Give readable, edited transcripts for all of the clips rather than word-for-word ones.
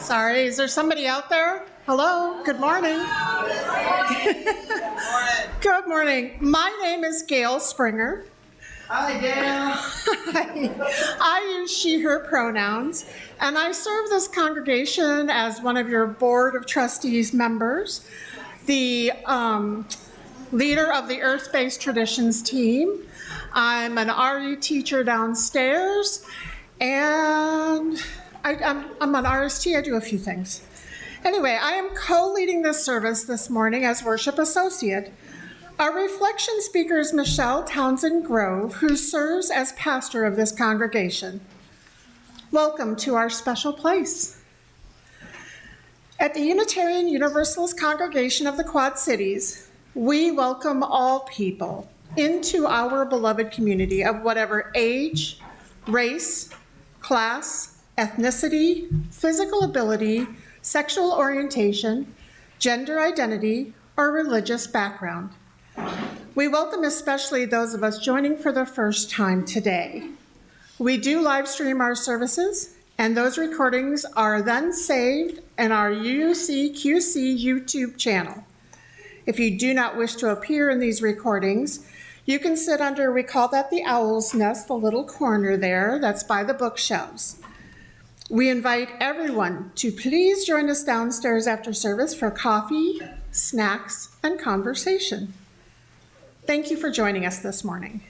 Sorry, is there somebody out there? Hello, good morning. Good morning. My name is Gail Springer. Hi, Gail. I use she, her pronouns, and I serve this congregation as one of your Board of Trustees members, the leader of the Earth-Based Traditions team. I'm an RE teacher downstairs, and I'm an RST. I do a few things. Anyway, I am co-leading this service this morning as worship associate. Our reflection speaker is Michele Townsend Grove, who serves as pastor of this congregation. Welcome to our special place. At the Unitarian Universalist Congregation of the Quad Cities, we welcome all people into our beloved community of whatever age, race, class, ethnicity, physical ability, sexual orientation, gender identity, or religious background. We welcome especially those of us joining for the first time today. We do live stream our services, and those recordings are then saved in our UCQC YouTube channel. If you do not wish to appear in these recordings, you can sit under, we call that the owl's nest, the little corner there, that's by the bookshelves. We invite everyone to please join us downstairs after service for coffee, snacks, and conversation. Thank you for joining us this morning.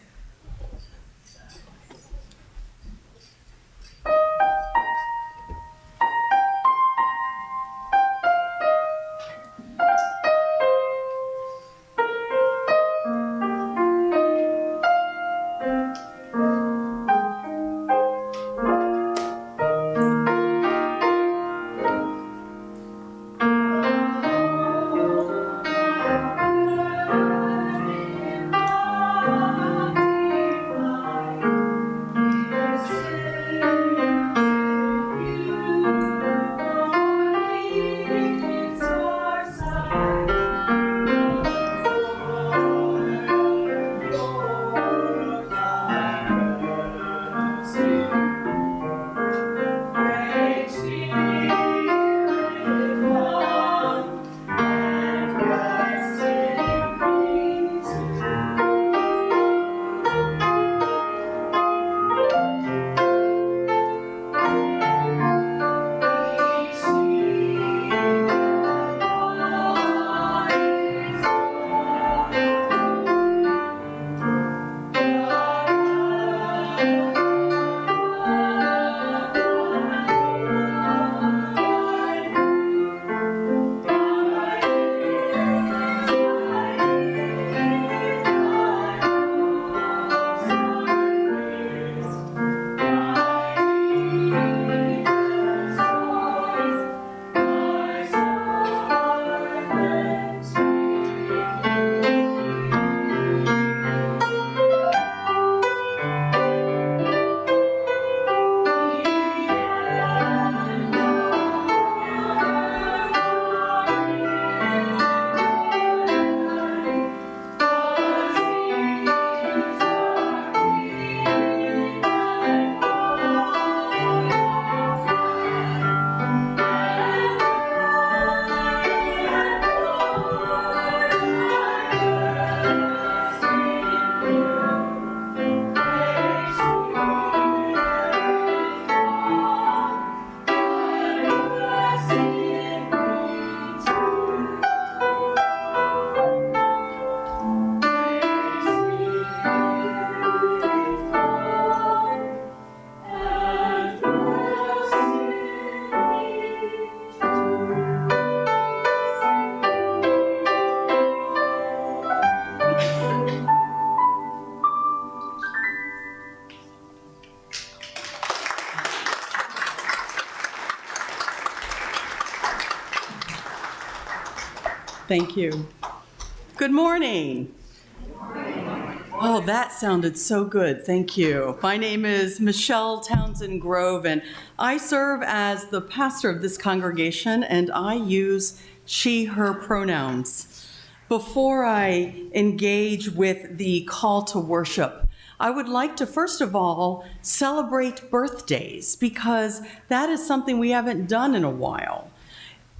Thank you. Good morning. Oh, that sounded so good. Thank you. My name is Michele Townsend Grove, and I serve as the pastor of this congregation, and I use she, her pronouns. Before I engage with the call to worship, I would like to, first of all, celebrate birthdays, because that is something we haven't done in a while.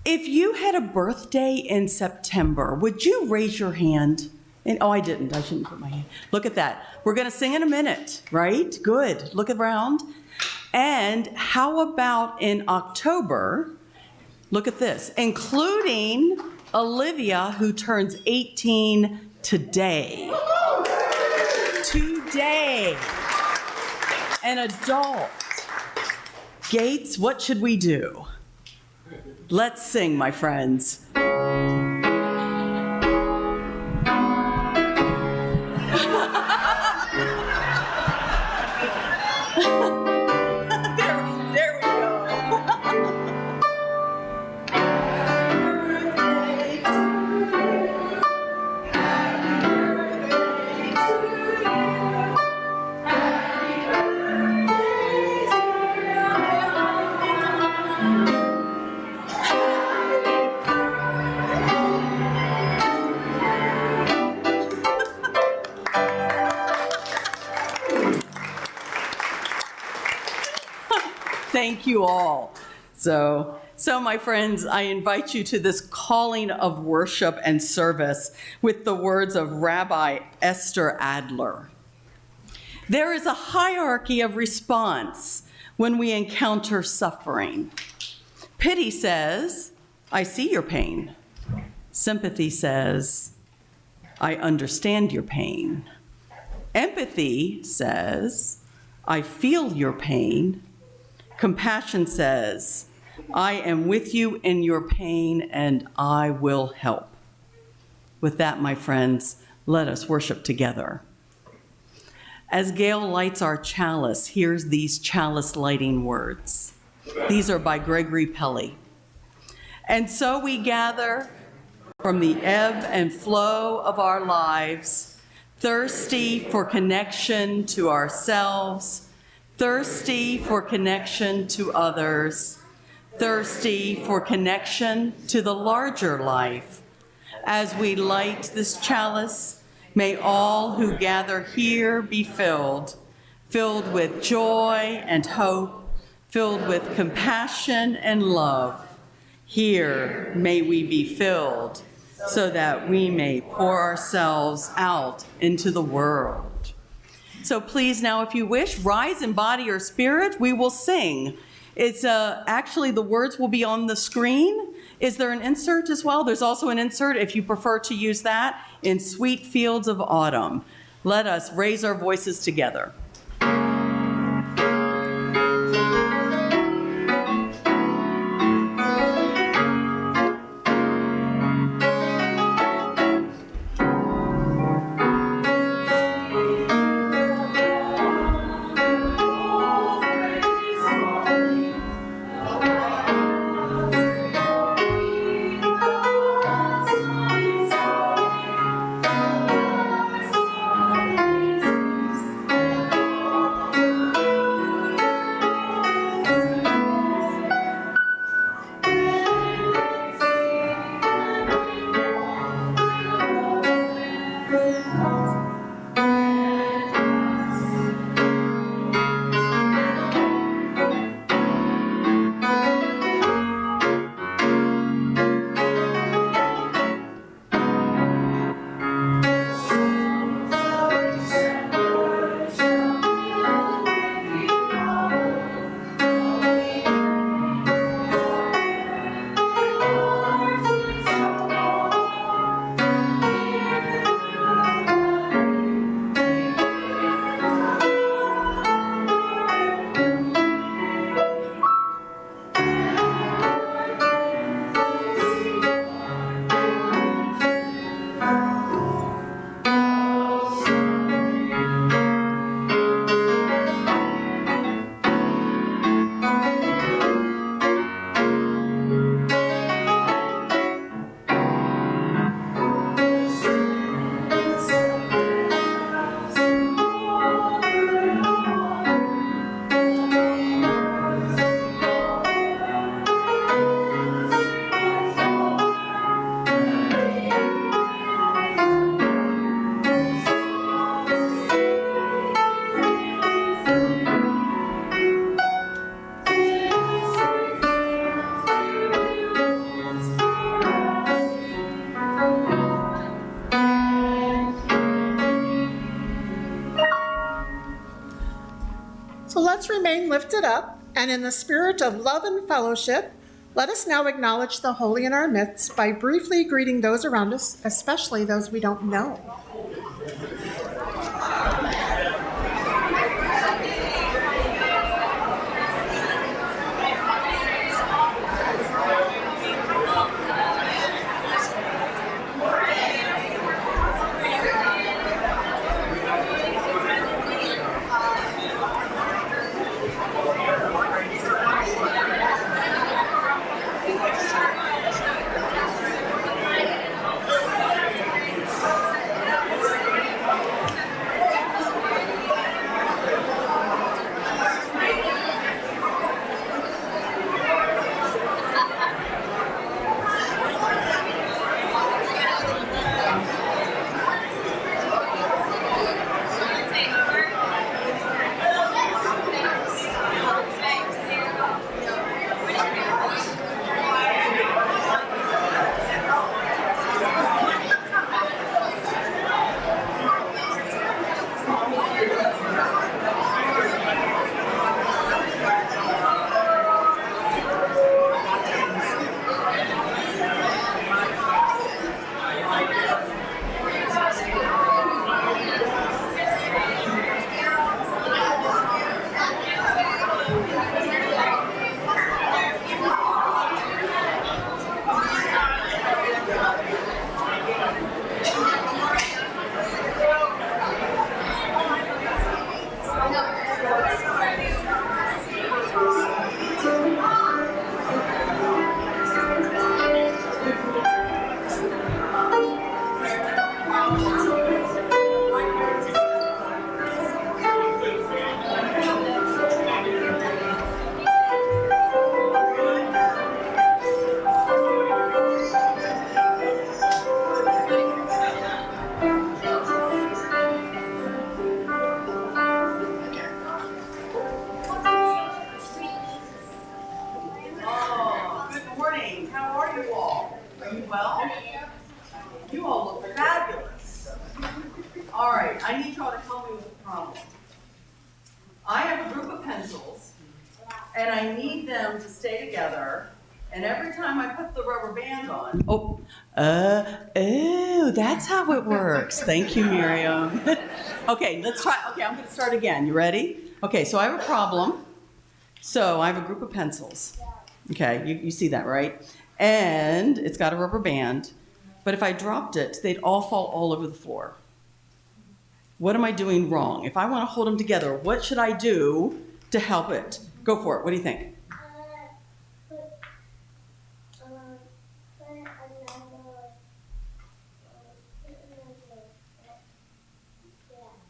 If you had a birthday in September, would you raise your hand? And, oh, I didn't. I shouldn't put my hand. Look at that. We're going to sing in a minute, right? Good. Look around. And how about in October? Look at this, including Olivia, who turns 18 today. Today. An adult. Gates, what should we do? Let's sing, my friends. There we go. Thank you all. So my friends, I invite you to this calling of worship and service with the words of Rabbi Esther Adler. There is a hierarchy of response when we encounter suffering. Pity says, I see your pain. Sympathy says, I understand your pain. Empathy says, I feel your pain. Compassion says, I am with you in your pain and I will help. With that, my friends, let us worship together. As Gail lights our chalice, here's these chalice lighting words. These are by Gregory Pelley. And so we gather from the ebb and flow of our lives, thirsty for connection to ourselves, thirsty for connection to others, thirsty for connection to the larger life. As we light this chalice, may all who gather here be filled with joy and hope, filled with compassion and love. Here may we be filled so that we may pour ourselves out into the world. So please now, if you wish, rise in body or spirit. We will sing. It's actually the words will be on the screen. Is there an insert as well? There's also an insert if you prefer to use that in Sweet Fields of Autumn. Let us raise our voices together. remain lifted up, and in the spirit of love and fellowship, let us now acknowledge the holy in our midst by briefly greeting those around us, especially those we don't know. That's how it works. Thank you, Miriam. Okay, let's try. Okay, I'm going to start again. You ready? Okay, so I have a problem. So I have a group of pencils. Okay, you see that, right? And it's got a rubber band. But if I dropped it, they'd all fall all over the floor. What am I doing wrong? If I want to hold them together, what should I do to help it? Go for it. What do you think?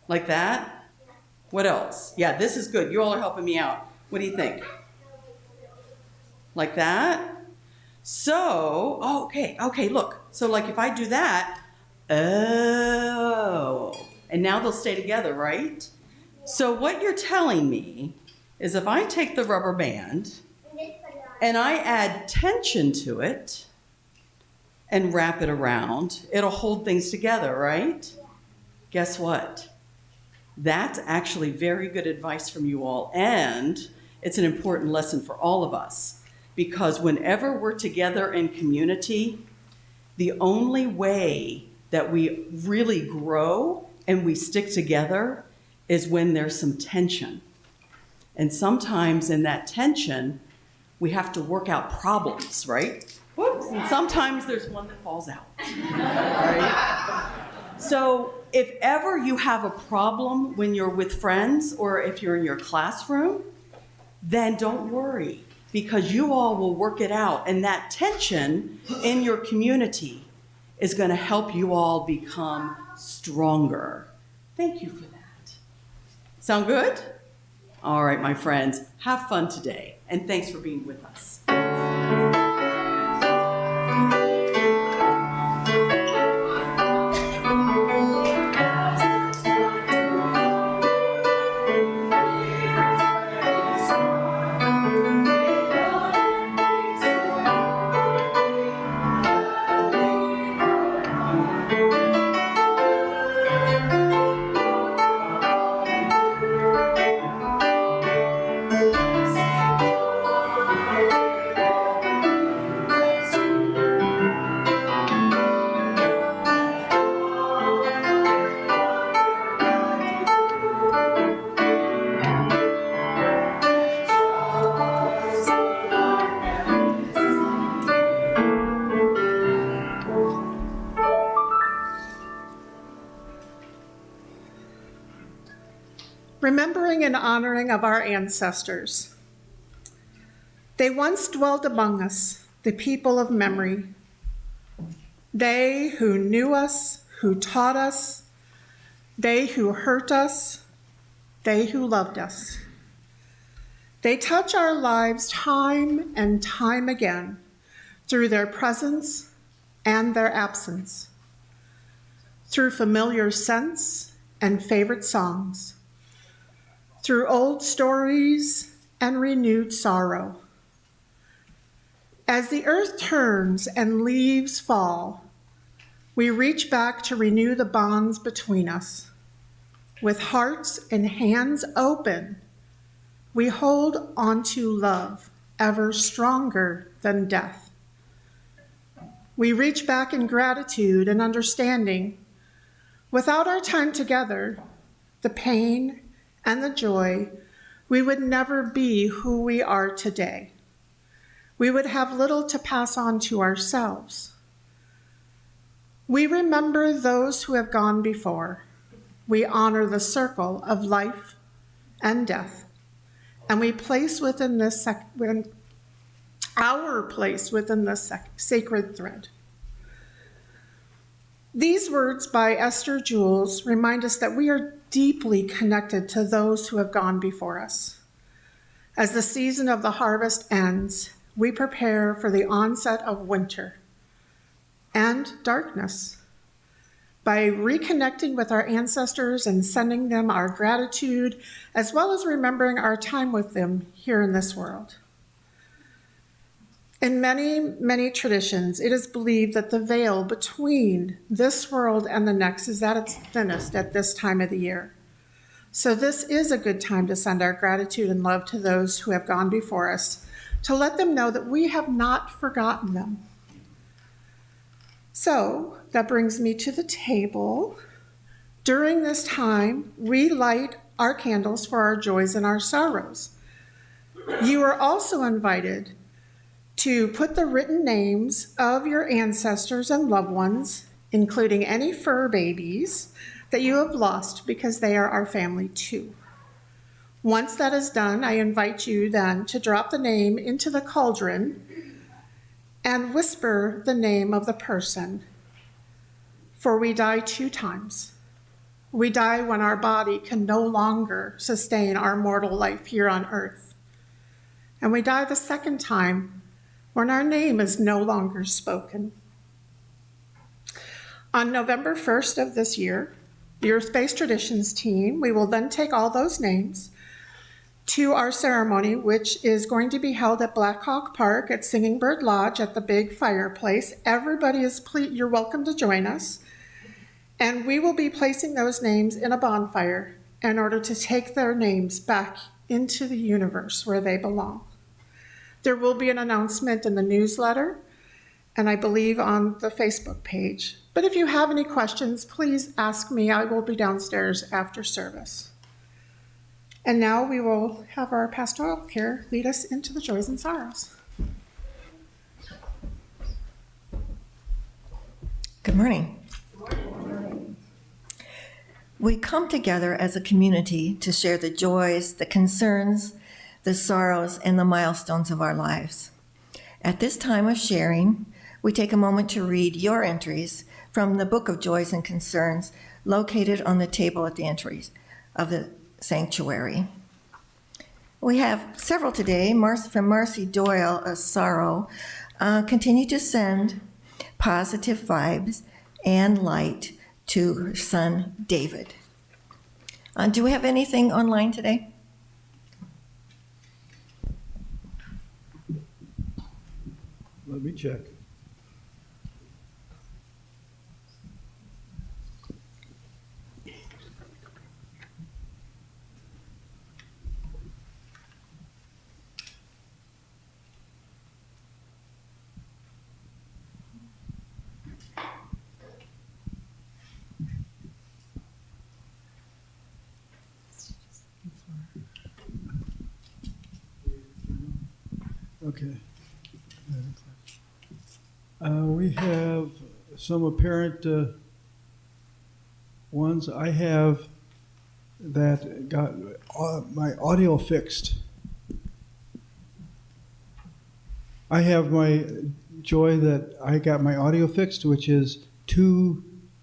Like that? What else? Yeah, this is good. You all are helping me out. What do you think? Like that? So, okay, look. So like if I do that, and now they'll stay together, right? So what you're telling me is if I take the rubber band and I add tension to it and wrap it around, it'll hold things together, right? Guess what? That's actually very good advice from you all, and it's an important lesson for all of us, because whenever we're together in community, the only way that we really grow and we stick together is when there's some tension. And sometimes in that tension, we have to work out problems, right? Whoops. And sometimes there's one that falls out, right? So if ever you have a problem when you're with friends or if you're in your classroom, then don't worry, because you all will work it out. And that tension in your community is going to help you all become stronger. Thank you for that. Sound good? All right, my friends, have fun today. And thanks for being with us. remembering and honoring of our ancestors. They once dwelled among us, the people of memory. They who knew us, who taught us, they who hurt us, they who loved us. They touch our lives time and time again through their presence and their absence, through familiar scents and favorite songs, through old stories and renewed sorrow. As the earth turns and leaves fall, we reach back to renew the bonds between us. With hearts and hands open, we hold onto love ever stronger than death. We reach back in gratitude and understanding. Without our time together, the pain and the joy, we would never be who we are today. We would have little to pass on to ourselves. We remember those who have gone before. We honor the circle of life and death, and we place within this our place within this sacred thread. These words by Esther Jules remind us that we are deeply connected to those who have gone before us. As the season of the harvest ends, we prepare for the onset of winter and darkness. By reconnecting with our ancestors and sending them our gratitude, as well as remembering our time with them here in this world. In many, many traditions, it is believed that the veil between this world and the next is at its thinnest at this time of the year. So this is a good time to send our gratitude and love to those who have gone before us, to let them know that we have not forgotten them. So that brings me to the table. During this time, we light our candles for our joys and our sorrows. You are also invited to put the written names of your ancestors and loved ones, including any fur babies that you have lost, because they are our family too. Once that is done, I invite you then to drop the name into the cauldron and whisper the name of the person. For we die 2 times. We die when our body can no longer sustain our mortal life here on earth. And we die the second time when our name is no longer spoken. On November 1st of this year, the Earth-Based Traditions team, we will then take all those names to our ceremony, which is going to be held at Black Hawk Park at Singing Bird Lodge at the big fireplace. Everybody you're welcome to join us. And we will be placing those names in a bonfire in order to take their names back into the universe where they belong. There will be an announcement in the newsletter, and I believe on the Facebook page. But if you have any questions, please ask me. I will be downstairs after service. And now we will have our pastoral care lead us into the joys and sorrows. Good morning. We come together as a community to share the joys, the concerns, the sorrows, and the milestones of our lives. At this time of sharing, we take a moment to read your entries from the Book of Joys and Concerns located on the table at the entries of the sanctuary. We have several today. From Marcy Doyle, a sorrow. Continue to send positive vibes and light to her son, David. Do we have anything online today? Let me check. Okay. We have some apparent ones. I have that got my audio fixed. I have my joy that I got my audio fixed, which is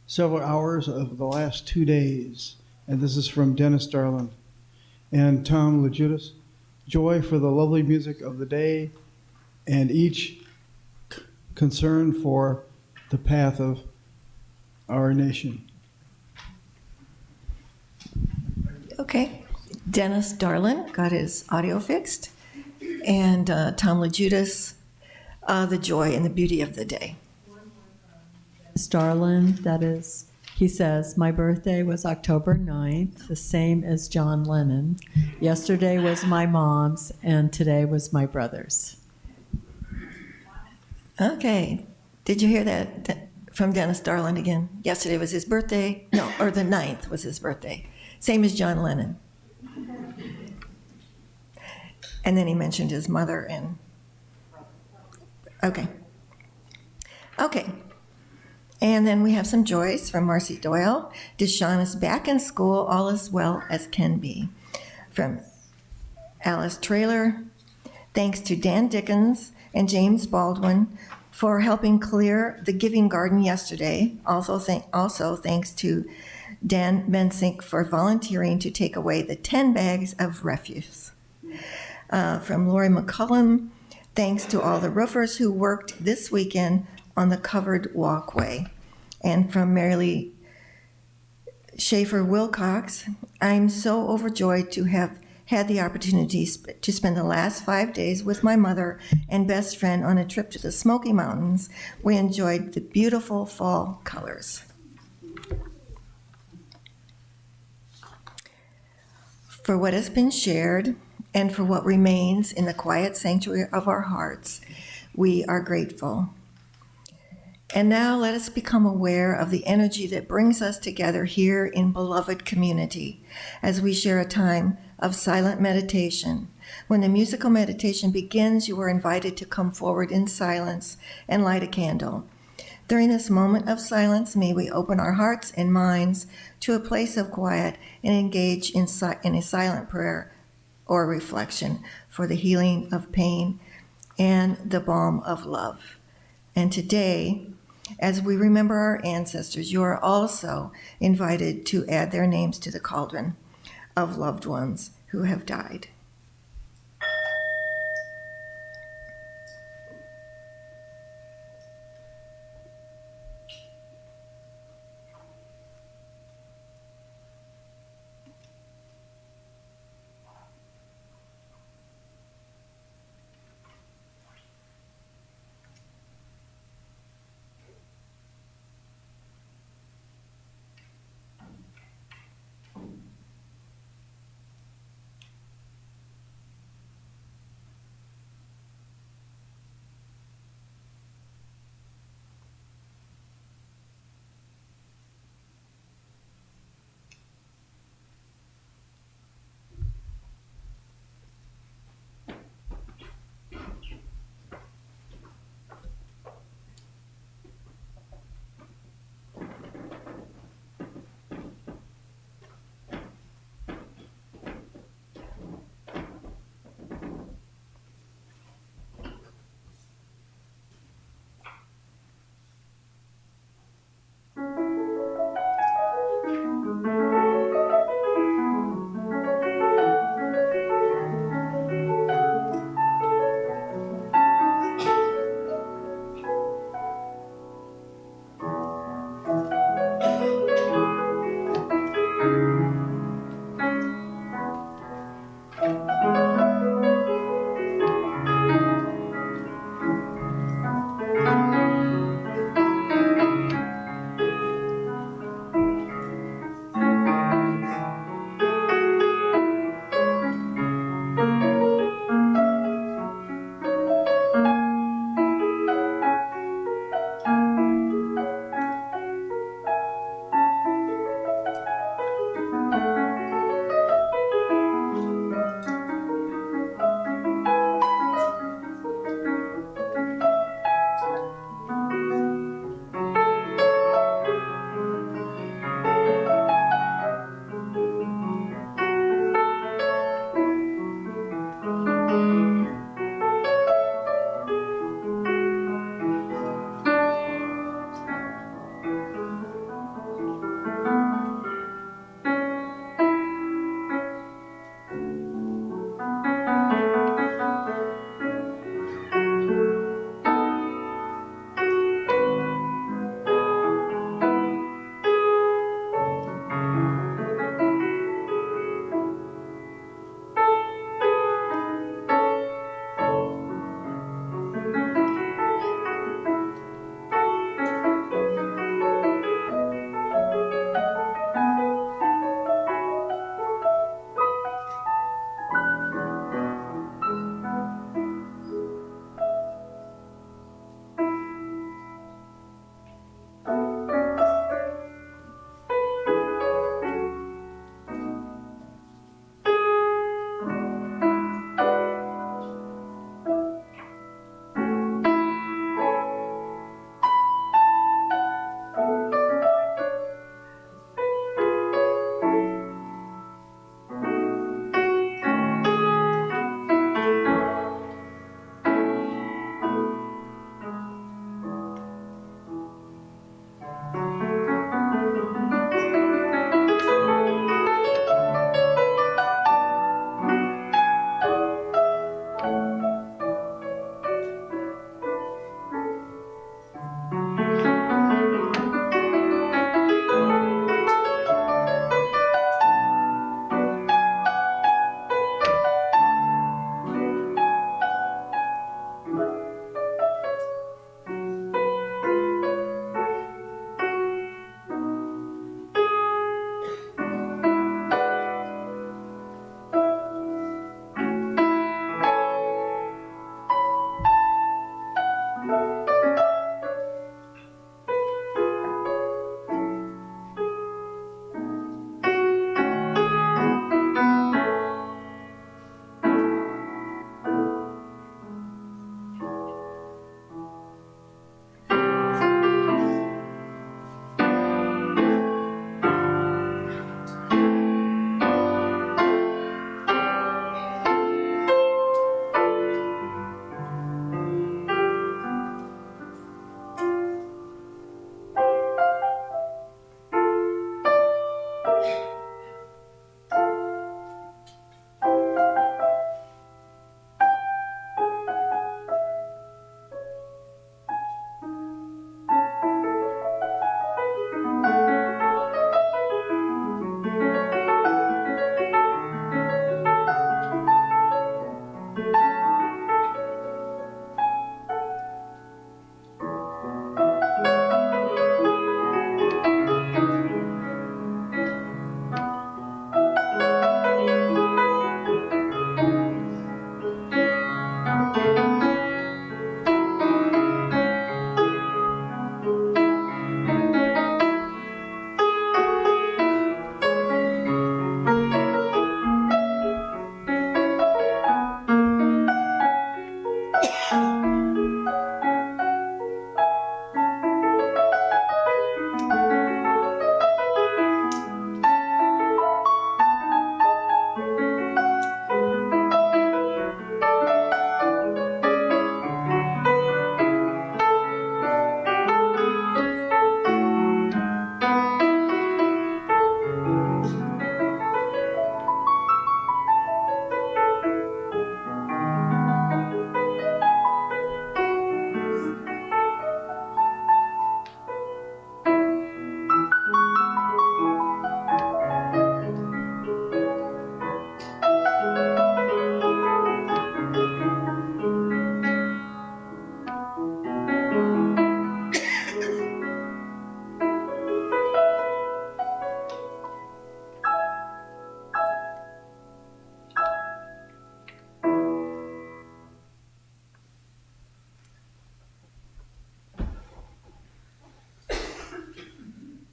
several hours of the last 2 days. And this is from Dennis Darland and Tom LeJudas. Joy for the lovely music of the day and each concern for the path of our nation. Okay. Dennis Darlin got his audio fixed. And Tom LeJudas, the joy and the beauty of the day. Starlin, that is, he says, my birthday was October 9th, the same as John Lennon. Yesterday was my mom's, and today was my brother's. Okay. Did you hear that from Dennis Darland again? Yesterday was his birthday. No, or the 9th was his birthday. Same as John Lennon. And then he mentioned his mother and... Okay. Okay. And then we have some joys from Marcy Doyle. Deshaun is back in school, all as well as can be. From Alice Traylor, thanks to Dan Dickens and James Baldwin for helping clear the Giving Garden yesterday. Also thanks to Dan Bensink for volunteering to take away the 10 bags of refuse. From Lori McCullum, thanks to all the roofers who worked this weekend on the covered walkway. And from Marilee Schaefer Wilcox, I'm so overjoyed to have had the opportunity to spend the last 5 days with my mother and best friend on a trip to the Smoky Mountains. We enjoyed the beautiful fall colors. For what has been shared and for what remains in the quiet sanctuary of our hearts, we are grateful. And now let us become aware of the energy that brings us together here in beloved community as we share a time of silent meditation. When the musical meditation begins, you are invited to come forward in silence and light a candle. During this moment of silence, may we open our hearts and minds to a place of quiet and engage in a silent prayer or reflection for the healing of pain and the balm of love. And today, as we remember our ancestors, you are also invited to add their names to the cauldron of loved ones who have died.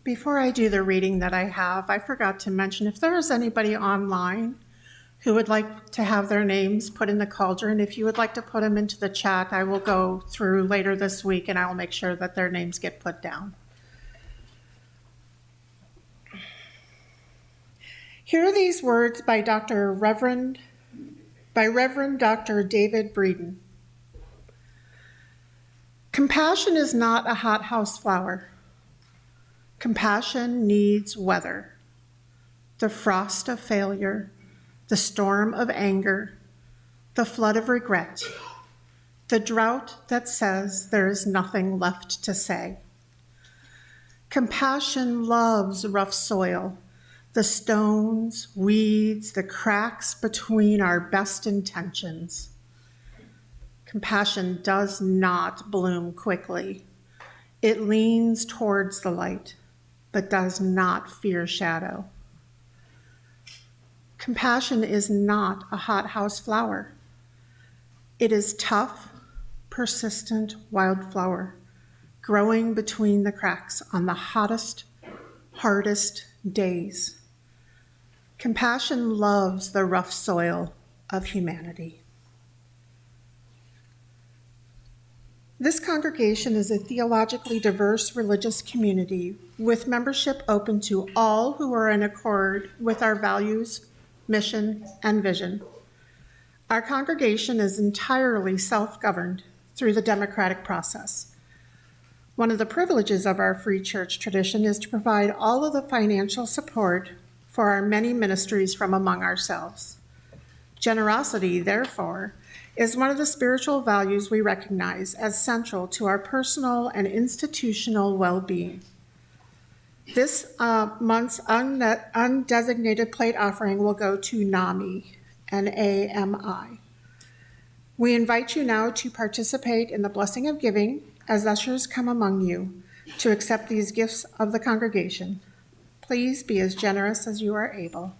Before I do the reading that I have, I forgot to mention if there is anybody online who would like to have their names put in the cauldron, if you would like to put them into the chat, I will go through later this week and I will make sure that their names get put down. Here are these words by Reverend Dr. David Breeden. Compassion is not a hothouse flower. Compassion needs weather, the frost of failure, the storm of anger, the flood of regret, the drought that says there is nothing left to say. Compassion loves rough soil, the stones, weeds, the cracks between our best intentions. Compassion does not bloom quickly. It leans towards the light, but does not fear shadow. Compassion is not a hothouse flower. It is tough, persistent wildflower, growing between the cracks on the hottest, hardest days. Compassion loves the rough soil of humanity. This congregation is a theologically diverse religious community with membership open to all who are in accord with our values, mission, and vision. Our congregation is entirely self-governed through the democratic process. One of the privileges of our free church tradition is to provide all of the financial support for our many ministries from among ourselves. Generosity, therefore, is one of the spiritual values we recognize as central to our personal and institutional well-being. This month's undesignated plate offering will go to NAMI, N-A-M-I. We invite you now to participate in the blessing of giving as ushers come among you to accept these gifts of the congregation. Please be as generous as you are able.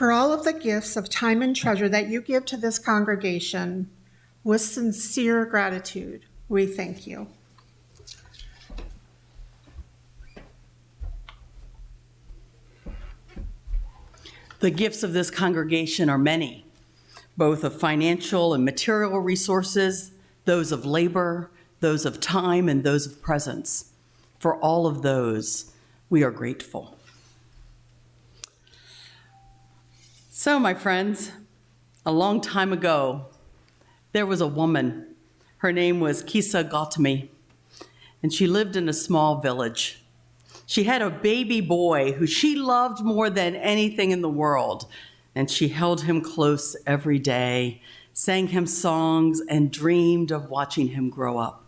for all of the gifts of time and treasure that you give to this congregation. With sincere gratitude, we thank you. The gifts of this congregation are many, both of financial and material resources, those of labor, those of time, and those of presence. For all of those, we are grateful. So, my friends, a long time ago, there was a woman. Her name was Kisa Gautami, and she lived in a small village. She had a baby boy who she loved more than anything in the world, and she held him close every day, sang him songs, and dreamed of watching him grow up.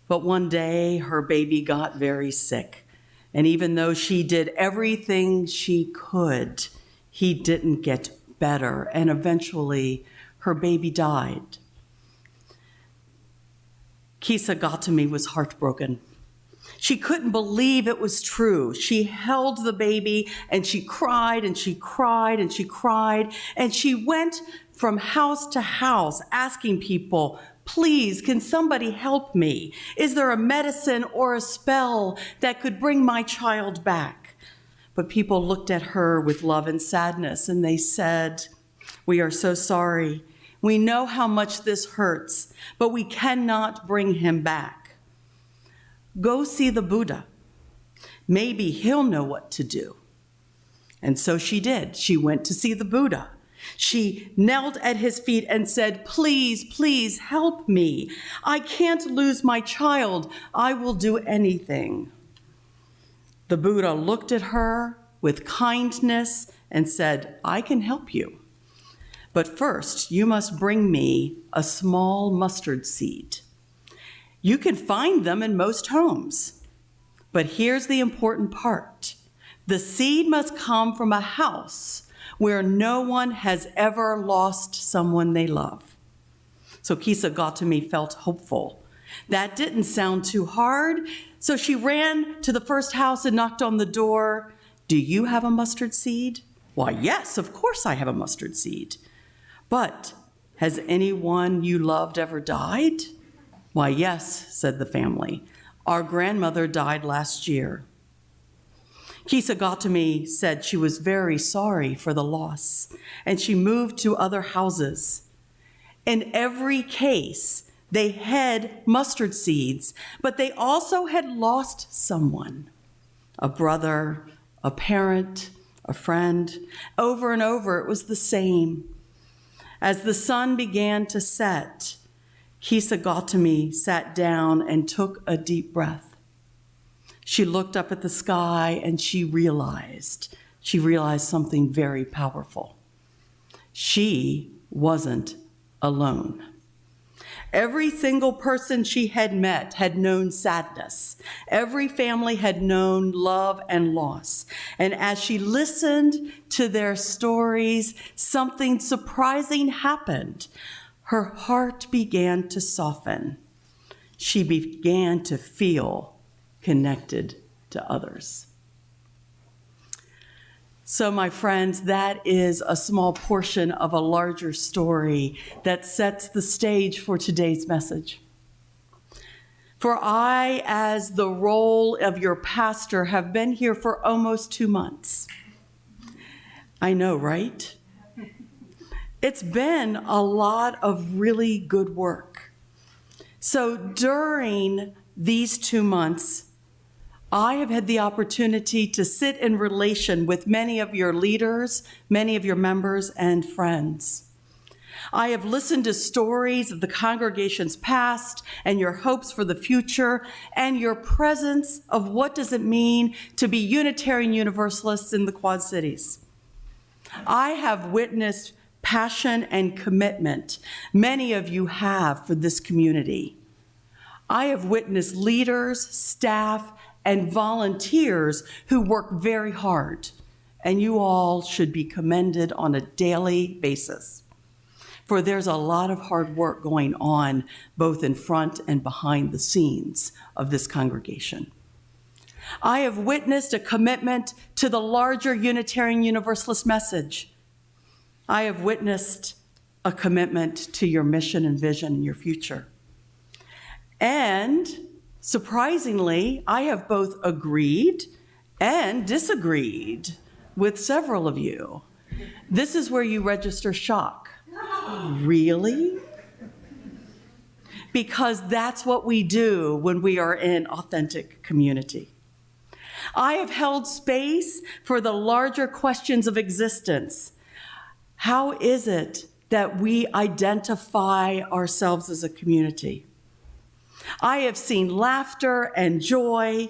But one day, her baby got very sick, and even though she did everything she could, he didn't get better, and eventually, her baby died. Kisa Gautami was heartbroken. She couldn't believe it was true. She held the baby and she cried and she cried and she cried. And she went from house to house asking people, please, can somebody help me? Is there a medicine or a spell that could bring my child back? But people looked at her with love and sadness and they said, we are so sorry. We know how much this hurts, but we cannot bring him back. Go see the Buddha. Maybe he'll know what to do. And so she did. She went to see the Buddha. She knelt at his feet and said, please, please help me. I can't lose my child. I will do anything. The Buddha looked at her with kindness and said, I can help you. But first, you must bring me a small mustard seed. You can find them in most homes. But here's the important part. The seed must come from a house where no one has ever lost someone they love. So Kisa Gautami felt hopeful. That didn't sound too hard. So she ran to the first house and knocked on the door. Do you have a mustard seed? Why, yes, of course I have a mustard seed. But has anyone you loved ever died? Why, yes, said the family. Our grandmother died last year. Kisa Gautami said she was very sorry for the loss, and she moved to other houses. In every case, they had mustard seeds, but they also had lost someone, a brother, a parent, a friend. Over and over, it was the same. As the sun began to set, Kisa Gautami sat down and took a deep breath. She looked up at the sky and she realized something very powerful. She wasn't alone. Every single person she had met had known sadness. Every family had known love and loss. And as she listened to their stories, something surprising happened. Her heart began to soften. She began to feel connected to others. So, my friends, that is a small portion of a larger story that sets the stage for today's message. For I, as the role of your pastor, have been here for almost 2 months. I know, right? It's been a lot of really good work. So during these 2 months, I have had the opportunity to sit in relation with many of your leaders, many of your members and friends. I have listened to stories of the congregation's past and your hopes for the future and your presence of what does it mean to be Unitarian Universalists in the Quad Cities. I have witnessed passion and commitment many of you have for this community. I have witnessed leaders, staff, and volunteers who work very hard, and you all should be commended on a daily basis. For there's a lot of hard work going on both in front and behind the scenes of this congregation. I have witnessed a commitment to the larger Unitarian Universalist message. I have witnessed a commitment to your mission and vision and your future. And surprisingly, I have both agreed and disagreed with several of you. This is where you register shock. Really? Because that's what we do when we are in authentic community. I have held space for the larger questions of existence. How is it that we identify ourselves as a community? I have seen laughter and joy,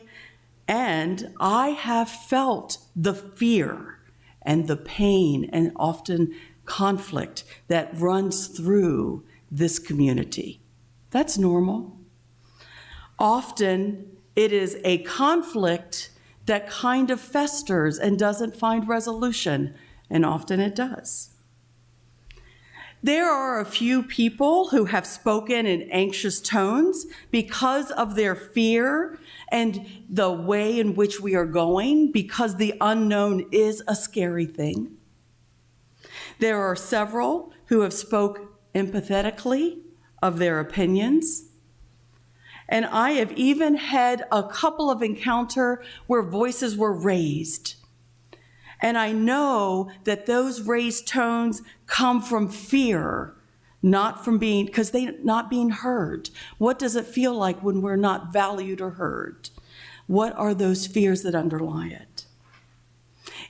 and I have felt the fear and the pain and often conflict that runs through this community. That's normal. Often it is a conflict that kind of festers and doesn't find resolution, and often it does. There are a few people who have spoken in anxious tones because of their fear and the way in which we are going, because the unknown is a scary thing. There are several who have spoke empathetically of their opinions. And I have even had a couple of encounters where voices were raised. And I know that those raised tones come from fear, not from not being heard. What does it feel like when we're not valued or heard? What are those fears that underlie it?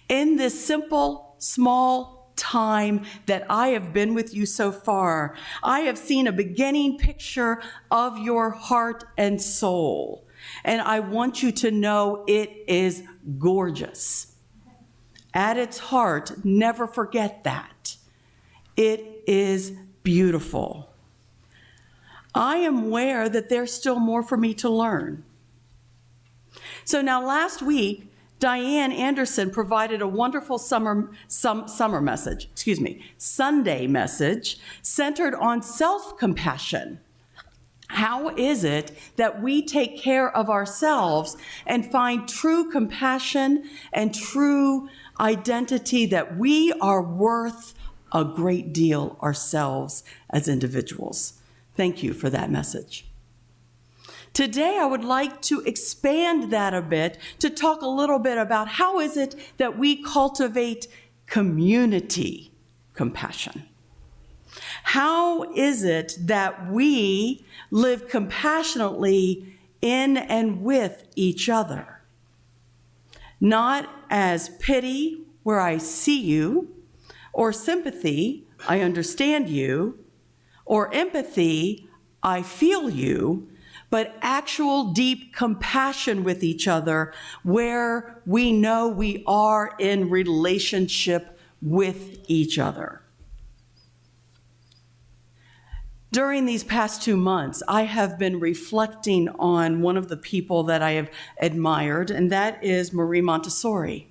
In this simple, small time that I have been with you so far, I have seen a beginning picture of your heart and soul. And I want you to know it is gorgeous. At its heart, never forget that. It is beautiful. I am aware that there's still more for me to learn. So now last week, Diane Anderson provided a wonderful Sunday message centered on self-compassion. How is it that we take care of ourselves and find true compassion and true identity that we are worth a great deal ourselves as individuals? Thank you for that message. Today, I would like to expand that a bit to talk a little bit about how is it that we cultivate community compassion. How is it that we live compassionately in and with each other? Not as pity, where I see you, or sympathy, I understand you, or empathy, I feel you, but actual deep compassion with each other where we know we are in relationship with each other. During these past 2 months, I have been reflecting on one of the people that I have admired, and that is Marie Montessori.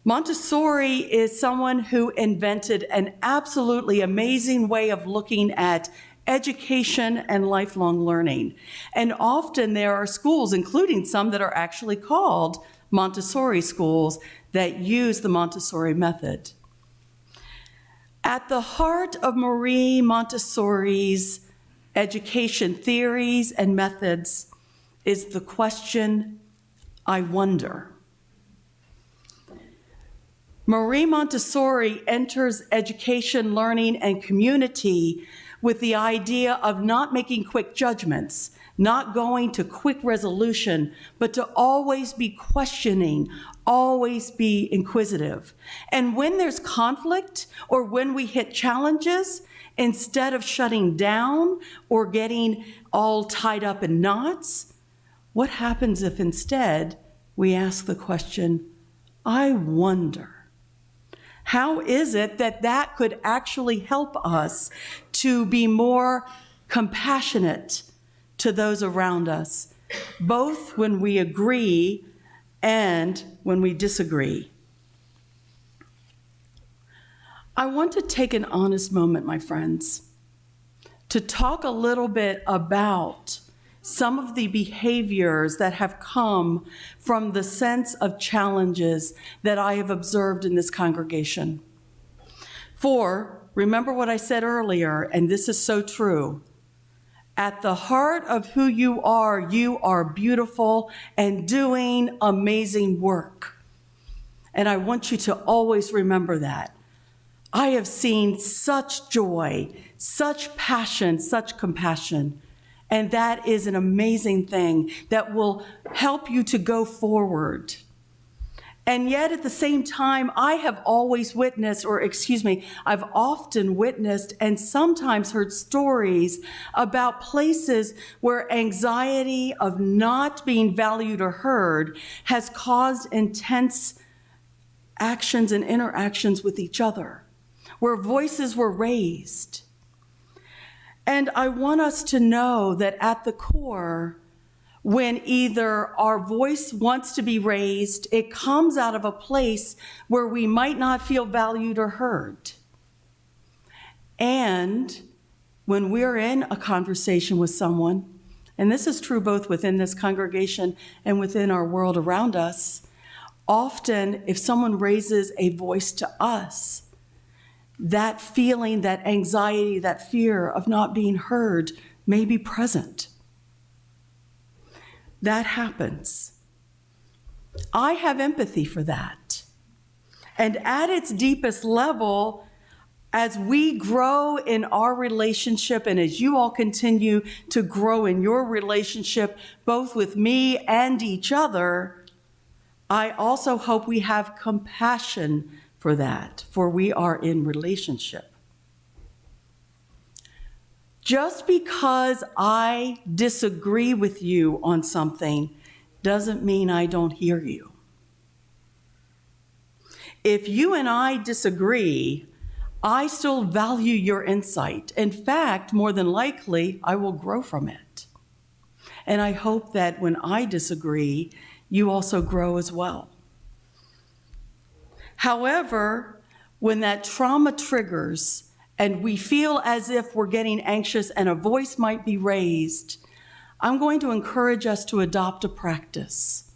Montessori is someone who invented an absolutely amazing way of looking at education and lifelong learning. And often there are schools, including some that are actually called Montessori schools, that use the Montessori method. At the heart of Marie Montessori's education theories and methods is the question, I wonder. Marie Montessori enters education, learning, and community with the idea of not making quick judgments, not going to quick resolution, but to always be questioning, always be inquisitive. And when there's conflict or when we hit challenges, instead of shutting down or getting all tied up in knots, what happens if instead we ask the question, I wonder? How is it that that could actually help us to be more compassionate to those around us, both when we agree and when we disagree? I want to take an honest moment, my friends, to talk a little bit about some of the behaviors that have come from the sense of challenges that I have observed in this congregation. For, remember what I said earlier, and this is so true, at the heart of who you are beautiful and doing amazing work. And I want you to always remember that. I have seen such joy, such passion, such compassion. And that is an amazing thing that will help you to go forward. And yet at the same time, I've often witnessed and sometimes heard stories about places where anxiety of not being valued or heard has caused intense actions and interactions with each other, where voices were raised. And I want us to know that at the core, when either our voice wants to be raised, it comes out of a place where we might not feel valued or heard. And when we're in a conversation with someone, and this is true both within this congregation and within our world around us, often if someone raises a voice to us, that feeling, that anxiety, that fear of not being heard may be present. That happens. I have empathy for that. And at its deepest level, as we grow in our relationship and as you all continue to grow in your relationship, both with me and each other, I also hope we have compassion for that, for we are in relationship. Just because I disagree with you on something doesn't mean I don't hear you. If you and I disagree, I still value your insight. In fact, more than likely, I will grow from it. And I hope that when I disagree, you also grow as well. However, when that trauma triggers and we feel as if we're getting anxious and a voice might be raised, I'm going to encourage us to adopt a practice.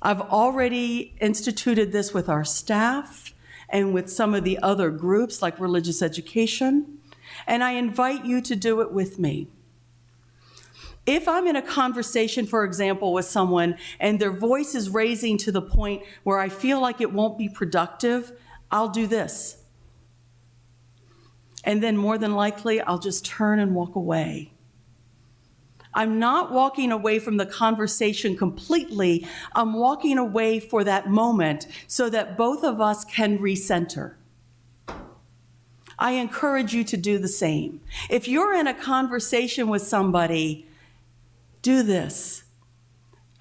I've already instituted this with our staff and with some of the other groups like religious education, and I invite you to do it with me. If I'm in a conversation, for example, with someone and their voice is raising to the point where I feel like it won't be productive, I'll do this. And then more than likely, I'll just turn and walk away. I'm not walking away from the conversation completely. I'm walking away for that moment so that both of us can recenter. I encourage you to do the same. If you're in a conversation with somebody, do this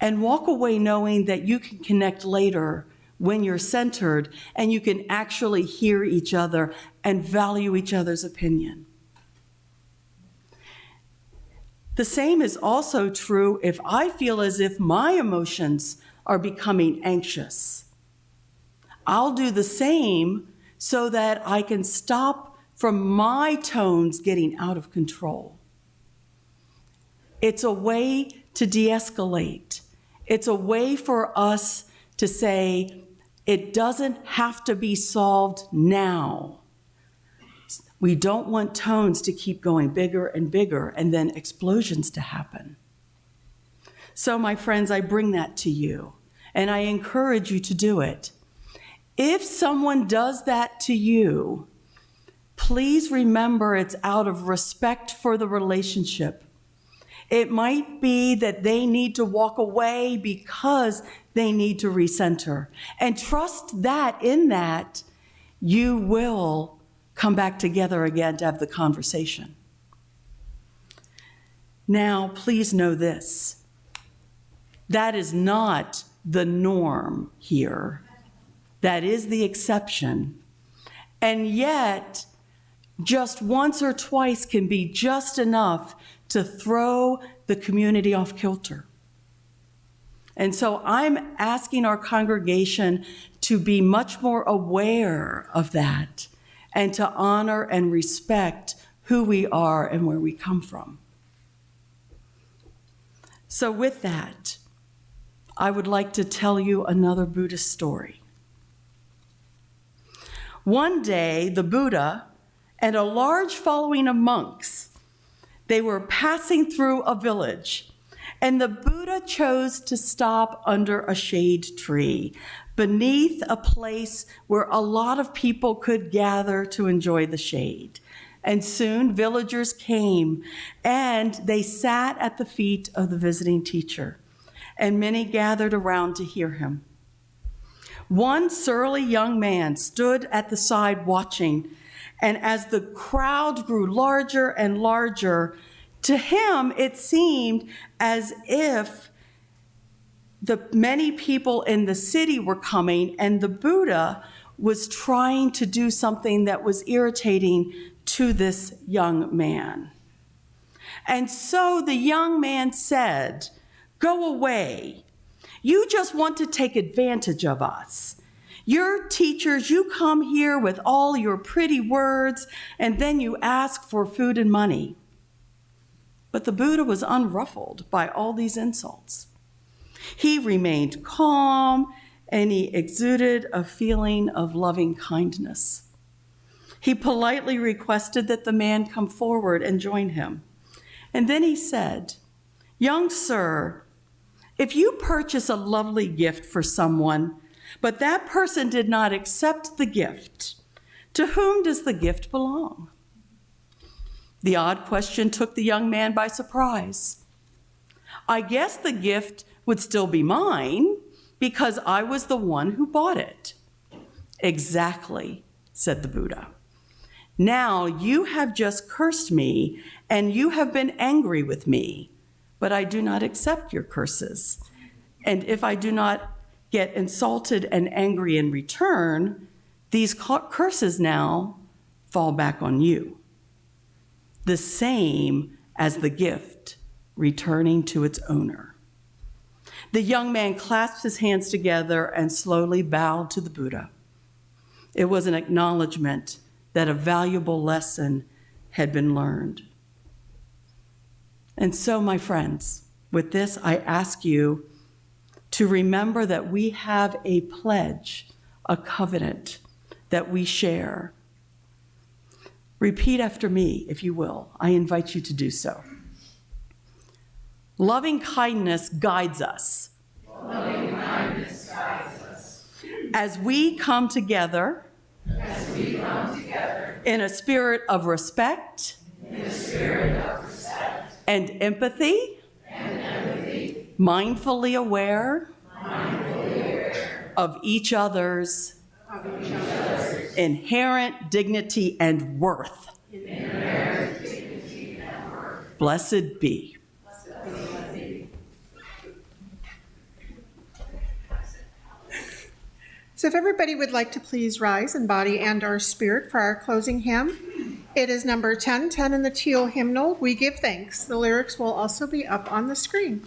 and walk away knowing that you can connect later when you're centered and you can actually hear each other and value each other's opinion. The same is also true if I feel as if my emotions are becoming anxious. I'll do the same so that I can stop from my tones getting out of control. It's a way to de-escalate. It's a way for us to say, it doesn't have to be solved now. We don't want tones to keep going bigger and bigger and then explosions to happen. So, my friends, I bring that to you, and I encourage you to do it. If someone does that to you, please remember it's out of respect for the relationship. It might be that they need to walk away because they need to recenter. And trust that in that, you will come back together again to have the conversation. Now, please know this. That is not the norm here. That is the exception. And yet, just once or twice can be just enough to throw the community off kilter. And so I'm asking our congregation to be much more aware of that and to honor and respect who we are and where we come from. So with that, I would like to tell you another Buddhist story. One day, the Buddha and a large following of monks, they were passing through a village, and the Buddha chose to stop under a shade tree beneath a place where a lot of people could gather to enjoy the shade. And soon villagers came and they sat at the feet of the visiting teacher, and many gathered around to hear him. One surly young man stood at the side watching, and as the crowd grew larger and larger, to him it seemed as if the many people in the city were coming, and the Buddha was trying to do something that was irritating to this young man. And so the young man said, "Go away. You just want to take advantage of us. You're teachers, you come here with all your pretty words, and then you ask for food and money." But the Buddha was unruffled by all these insults. He remained calm, and he exuded a feeling of loving kindness. He politely requested that the man come forward and join him. And then he said, "Young sir, if you purchase a lovely gift for someone, but that person did not accept the gift, to whom does the gift belong?" The odd question took the young man by surprise. "I guess the gift would still be mine because I was the one who bought it." "Exactly," said the Buddha. "Now you have just cursed me and you have been angry with me, but I do not accept your curses. And if I do not get insulted and angry in return, these curses now fall back on you. The same as the gift returning to its owner." The young man clasped his hands together and slowly bowed to the Buddha. It was an acknowledgement that a valuable lesson had been learned. And so, my friends, with this, I ask you to remember that we have a pledge, a covenant that we share. Repeat after me, if you will. I invite you to do so. Loving kindness guides us. Loving kindness guides us. As we come together, in a spirit of respect, and empathy, mindfully aware of each other's inherent dignity and worth. Blessed be. So if everybody would like to please rise in body and our spirit for our closing hymn. It is number 1010 in the teal hymnal, "We Give Thanks." The lyrics will also be up on the screen.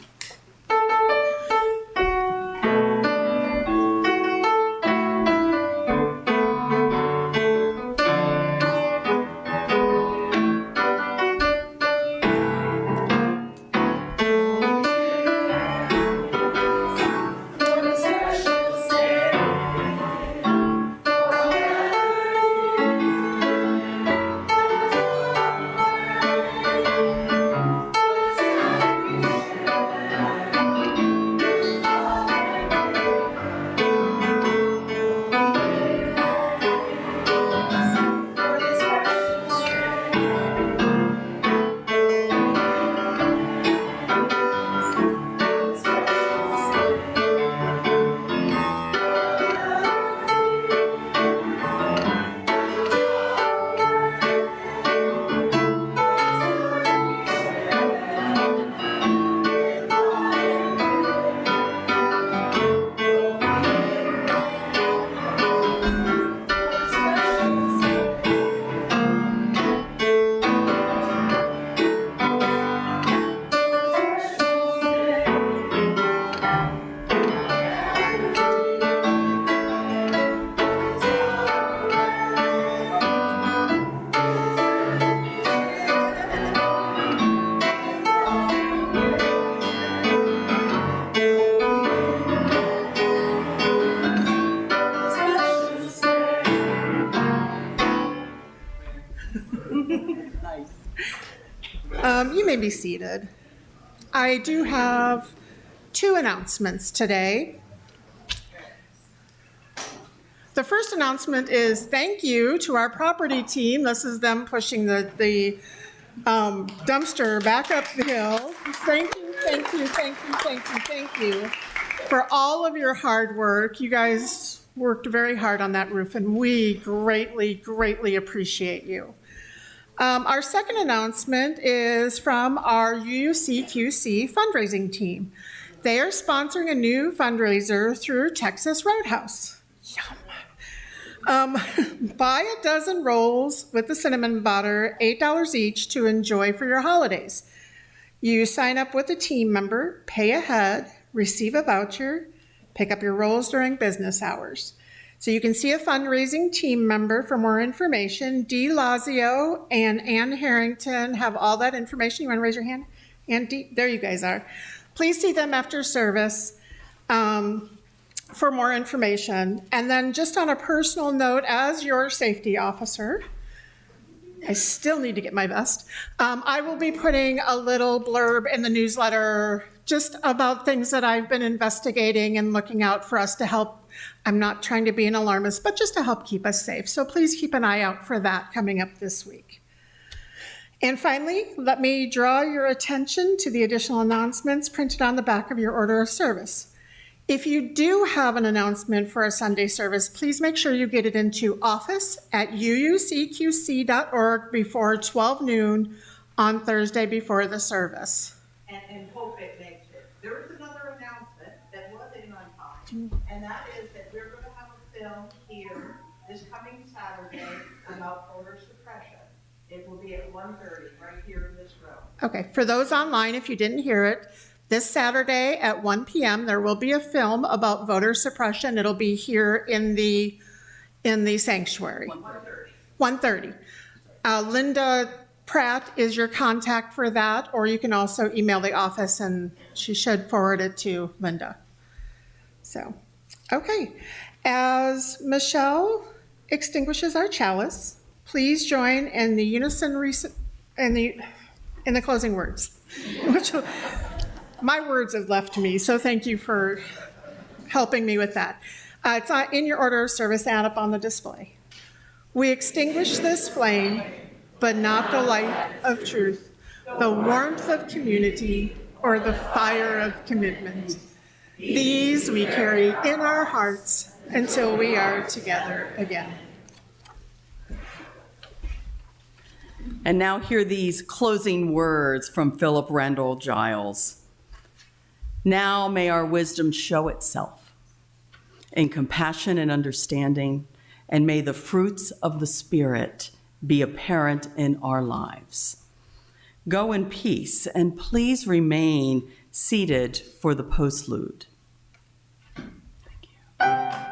Nice. You may be seated. I do have 2 announcements today. The first announcement is thank you to our property team. This is them pushing the dumpster back up the hill. Thank you, thank you, thank you, thank you, thank you for all of your hard work. You guys worked very hard on that roof, and we greatly, greatly appreciate you. Our second announcement is from our UUCQC fundraising team. They are sponsoring a new fundraiser through Texas Roadhouse. Yum. Buy a dozen rolls with the cinnamon butter, $8 each to enjoy for your holidays. You sign up with a team member, pay ahead, receive a voucher, pick up your rolls during business hours. So you can see a fundraising team member for more information. Dee Lazio and Ann Harrington have all that information. You want to raise your hand? Ann, Dee, there you guys are. Please see them after service for more information. And then just on a personal note, as your safety officer, I still need to get my vest. I will be putting a little blurb in the newsletter just about things that I've been investigating and looking out for us to help. I'm not trying to be an alarmist, but just to help keep us safe. So please keep an eye out for that coming up this week. And finally, let me draw your attention to the additional announcements printed on the back of your order of service. If you do have an announcement for a Sunday service, please make sure you get it into office@uucqc.org before 12 noon on Thursday before the service. And hope it makes it. There is another announcement that was in on time, and that is that we're going to have a film here this coming Saturday about voter suppression. It will be at 1:30 right here in this room. Okay, for those online, if you didn't hear it, this Saturday at 1 p.m. there will be a film about voter suppression. It'll be here in the sanctuary. 1:30. Linda Pratt is your contact for that, or you can also email the office and she should forward it to Linda. So, okay. As Michele extinguishes our chalice, please join in the unison in the closing words. My words have left me, so thank you for helping me with that. It's in your order of service and up on the display. We extinguish this flame, but not the light of truth, the warmth of community, or the fire of commitment. These we carry in our hearts until we are together again. And now hear these closing words from Philip Randall Giles. Now may our wisdom show itself in compassion and understanding, and may the fruits of the Spirit be apparent in our lives. Go in peace, and please remain seated for the postlude. Thank you.